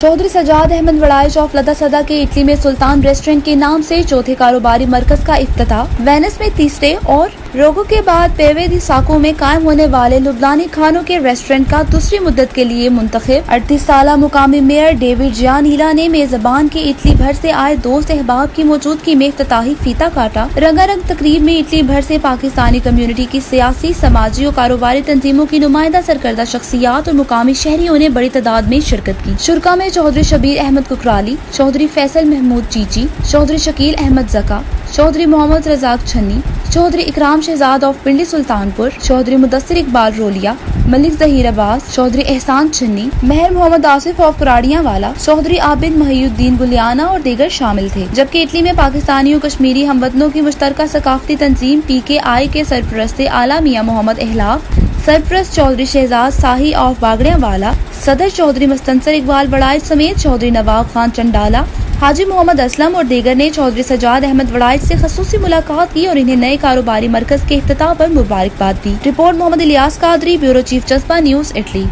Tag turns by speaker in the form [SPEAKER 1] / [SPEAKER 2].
[SPEAKER 1] Chaudhary Sajjad Ahmad Waraich of लदा सदा के इटली में सुल्तान रेस्टोरेंट के नाम से चौथे कारोबारी मरकज का इफ्तिताह। वेनिस में तीसरे और रोगो के बाद पेवे दी साको में कायम होने वाले लुबनानी खानों के रेस्टोरेंट का दूसरी मुद्दत के लिए मुंतखब 38 साल मुकामी मेयर डेविड जियानीला ने मेजबान के इटली भर से आए दोस्त अहबाब की मौजूदगी में इफ्तिताही फीता काटा। रंगारंग तकरीब में इटली भर से पाकिस्तानी कम्युनिटी की सियासी, समाजी और कारोबारी तंजीमों की नुमाइंदा सरकर्दा शख्सियात और मुकामी शहरियों ने बड़ी तादाद में शिरकत की। शुरा में चौधरी शबीर अहमद कुकराली, चौधरी फैसल महमूद चीची, चौधरी शकील अहमद जका, चौधरी मोहम्मद रजाक छन्नी, चौधरी इकराम शहजाद ऑफ पिंडी सुल्तानपुर, चौधरी मुदस्सिर इकबाल रोलिया, मलिक जहीर अब्बास, चौधरी एहसान छन्नी, महर मोहम्मद आसिफ ऑफ कुराड़ियां वाला, चौधरी आबिद महिउद्दीन गुलियाना और दीगर शामिल थे। जबकि इटली में पाकिस्तानी और कश्मीरी हमवतनों की मुश्तरका सकाफती तंजीम PKI के सरपरस्त आला मियां मोहम्मद एहलाफ, सरपरस्त चौधरी शहजाद साही ऑफ बागड़ियां वाला, सदर चौधरी मुस्तंसर इकबाल वड़ाइच समेत चौधरी नवाब खान चंडाला, हाजी मोहम्मद असलम और दीगर ने चौधरी सजाद अहमद वड़ाइच से खसूसी मुलाकात की और इन्हें नए कारोबारी मरकज के इफ्तिताह पर मुबारकबाद दी। Report Mohammad Ilyas Qadri, bureau chief Jazba news, Italy.